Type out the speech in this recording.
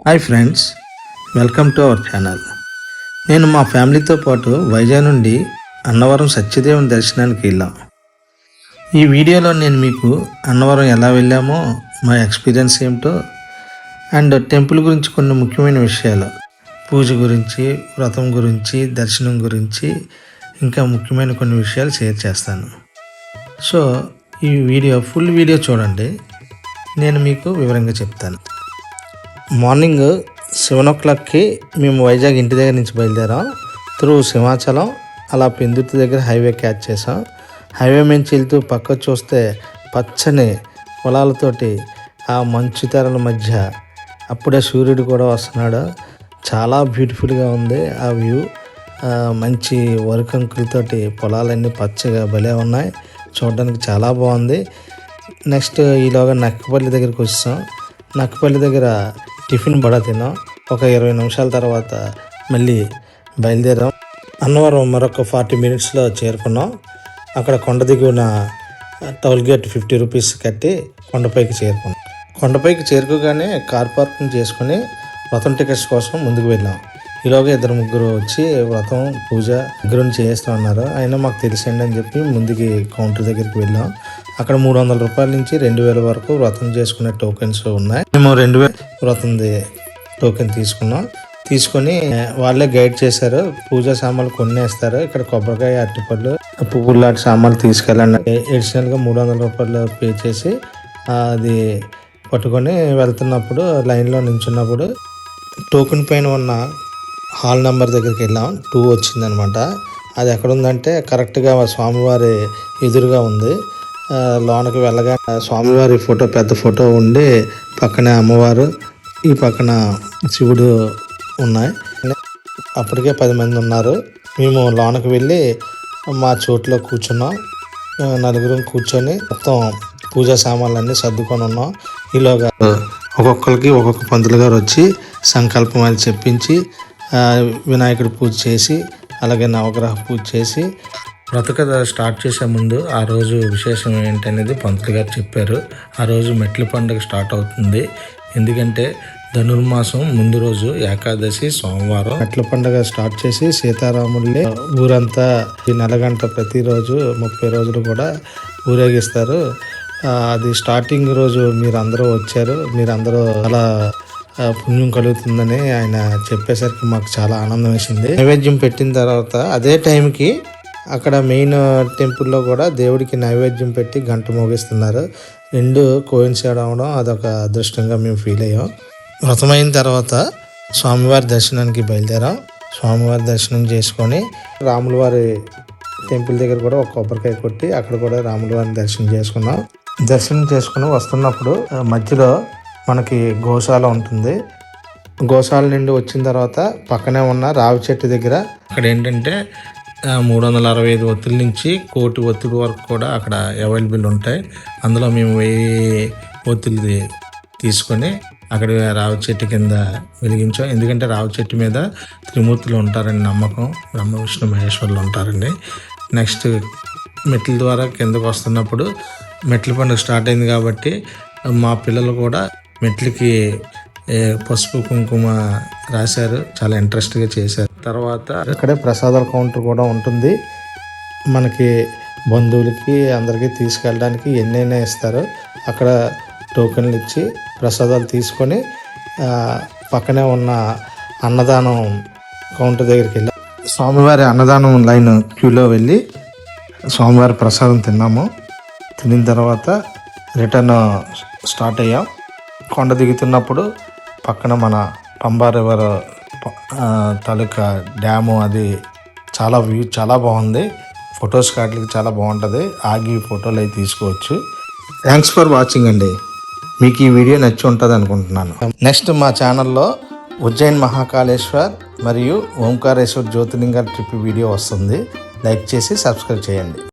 Hi friends, welcome to our channel. నేను మా ఫ్యామిలీతో పాటు వైజాగ్ నుండి అన్నవరం సత్యదేవుని దర్శనానికి వెళ్ళాం. ఈ వీడియోలో నేను మీకు అన్నవరం ఎలా వెళ్ళామో, మా ఎక్స్పీరియన్స్ ఏమిటో అండ్ టెంపుల్ గురించి కొన్ని ముఖ్యమైన విషయాలు, పూజ గురించి, వ్రతం గురించి, దర్శనం గురించి ఇంకా ముఖ్యమైన కొన్ని విషయాలు షేర్ చేస్తాను. సో ఈ ఫుల్ వీడియో చూడండి, నేను మీకు వివరంగా చెప్తాను. మార్నింగ్ 7 o'clockకి మేము వైజాగ్ ఇంటి దగ్గర నుంచి బయలుదేరాం. త్రూ సింహాచలం అలా పెందుర్తి దగ్గర హైవే క్యాచ్ చేసాం. హైవే నుంచి వెళ్తూ పక్క చూస్తే పచ్చని పొలాలతోటి ఆ మంచు తెరల మధ్య అప్పుడే సూర్యుడు కూడా వస్తున్నాడు. చాలా బ్యూటిఫుల్గా ఉంది ఆ వ్యూ. మంచి వరికంకులతోటి పొలాలన్నీ పచ్చగా భలే ఉన్నాయి, చూడడానికి చాలా బాగుంది. నెక్స్ట్ ఈలోగా నక్కపల్లి దగ్గరికి వచ్చాం. నక్కపల్లి దగ్గర టిఫిన్ బడా తిన్నాం. ఒక 20 నిమిషాల తర్వాత మళ్ళీ బయలుదేరాం. అన్నవరం మరొక 40 minutesలో చేరుకున్నాం. అక్కడ కొండ దిగున టోల్ గేట్ 50 rupees కట్టి కొండపైకి చేరుకున్నాం. కొండపైకి చేరుకోగానే కార్ పార్కింగ్ చేసుకుని వ్రతం టికెట్స్ కోసం ముందుకు వెళ్ళాం. ఈలోగా 2-3 వచ్చి వ్రతం పూజ దగ్గర చేస్తూ ఉన్నారు. అయినా మాకు తెలిసండి అని చెప్పి ముందుకి కౌంటర్ దగ్గరికి వెళ్ళాం. అక్కడ 300 రూపాయల నుంచి 2000 వరకు వ్రతం చేసుకునే టోకెన్స్ ఉన్నాయి. మేము 2000 వ్రతంది టోకెన్ తీసుకొని వాళ్ళే గైడ్ చేశారు. పూజా సామాన్లు కొనేస్తారు. ఇక్కడ కొబ్బరికాయ, అరటిపళ్ళు, పువ్వులు లాంటి సామాన్లు తీసుకెళ్ళండి. అడిషనల్గా 300 రూపాయలు పే చేసి అది పట్టుకొని వెళ్తున్నప్పుడు లైన్లో నించున్నప్పుడు టోకెన్ పైన ఉన్న హాల్ నెంబర్ దగ్గరికి వెళ్ళాం. 2 వచ్చిందనమాట. అది ఎక్కడుందంటే కరెక్ట్గా స్వామివారి ఎదురుగా ఉంది. లోనకి వెళ్ళగా స్వామివారి ఫోటో, పెద్ద ఫోటో ఉండి పక్కనే అమ్మవారు, ఈ పక్కన శివుడు ఉన్నాయి. అప్పటికే 10 మంది ఉన్నారు. మేము లోనకి వెళ్ళి మా చోట్లో కూర్చున్నాం. 4 కూర్చొని మొత్తం పూజా సామాన్లన్నీ సర్దుకొని ఉన్నాం. ఈలోగా ఒక్కొక్కరికి ఒక్కొక్క పంతులు గారు వచ్చి సంకల్పం అని చెప్పించి వినాయకుడి పూజ చేసి, అలాగే నవగ్రహ పూజ చేసి వ్రతకథ స్టార్ట్ చేసే ముందు ఆ రోజు విశేషం ఏంటనేది పంతులు గారు చెప్పారు. ఆ రోజు మెట్ల పండుగ స్టార్ట్ అవుతుంది. ఎందుకంటే ధనుర్మాసం ముందు రోజు ఏకాదశి సోమవారం. మెట్ల పండుగ స్టార్ట్ చేసి సీతారాముల్ని ఊరంతా ఈ నెలగంట ప్రతిరోజు 30 రోజులు కూడా ఊరేగిస్తారు. అది స్టార్టింగ్ రోజు మీరందరూ వచ్చారు. మీరందరూ చాలా పుణ్యం కలుగుతుందని ఆయన చెప్పేసరికి మాకు చాలా ఆనందం వేసింది. నైవేద్యం పెట్టిన తర్వాత అదే టైంకి అక్కడ మెయిన్ టెంపుల్లో కూడా దేవుడికి నైవేద్యం పెట్టి గంట మోగిస్తున్నారు. 2 కోయిన్సైడ్ అవడం అదొక అదృష్టంగా మేము ఫీల్ అయ్యాం. వ్రతమైన తర్వాత స్వామివారి దర్శనానికి బయలుదేరాం. స్వామివారి దర్శనం చేసుకొని రాములవారి టెంపుల్ దగ్గర కూడా ఒక కొబ్బరికాయ కొట్టి అక్కడ కూడా రాములవారిని దర్శనం చేసుకున్నాం. దర్శనం చేసుకుని వస్తున్నప్పుడు మధ్యలో మనకి గోశాల ఉంటుంది. గోశాల నుండి వచ్చిన తర్వాత పక్కనే ఉన్న రావి చెట్టు దగ్గర అక్కడ ఏంటంటే 365 ఒత్తుల నుంచి 1,000,000 ఒత్తుల వరకు కూడా అక్కడ అవైలబుల్ ఉంటాయి. అందులో మేము 1000 ఒత్తులు తీసుకొని అక్కడ రావి చెట్టు కింద వెలిగించాం. ఎందుకంటే రావి చెట్టు మీద త్రిమూర్తులు ఉంటారని నమ్మకం. బ్రహ్మ, విష్ణు, మహేశ్వరులు ఉంటారండి. నెక్స్ట్ మెట్ల ద్వారా కిందకు వస్తున్నప్పుడు మెట్ల పండుగ స్టార్ట్ అయింది కాబట్టి మా పిల్లలు కూడా మెట్లకి పసుపు కుంకుమ రాశారు. చాలా ఇంట్రెస్ట్గా చేశారు. తర్వాత అక్కడే ప్రసాదాల కౌంటర్ కూడా ఉంటుంది. మనకి బంధువులకి అందరికీ తీసుకెళ్ళడానికి ఎన్నైనా ఇస్తారు. అక్కడ టోకెన్లు ఇచ్చి ప్రసాదాలు తీసుకొని పక్కనే ఉన్న అన్నదానం కౌంటర్ దగ్గరికి వెళ్ళి స్వామివారి అన్నదానం లైన్ క్యూలో వెళ్ళి స్వామివారి ప్రసాదం తిన్నాము. తినిన తర్వాత రిటర్న్ స్టార్ట్ అయ్యాం. కొండ దిగుతున్నప్పుడు పక్కన మన పంబా రివర్ తాలూకా డ్యాము, అది చాలా వ్యూ చాలా బాగుంది. ఫొటోస్ కాట్లకి చాలా బాగుంటుంది. ఆగి ఫోటోలు అవి తీసుకోవచ్చు. థ్యాంక్స్ ఫర్ వాచింగ్ అండి. మీకు ఈ వీడియో నచ్చి ఉంటుంది అనుకుంటున్నాను. నెక్స్ట్ మా ఛానల్లో ఉజ్జయిన్ మహాకాళేశ్వర్ మరియు ఓంకారేశ్వర్ జ్యోతిర్లింగ ట్రిప్ వీడియో వస్తుంది. లైక్ చేసి సబ్స్క్రైబ్ చేయండి.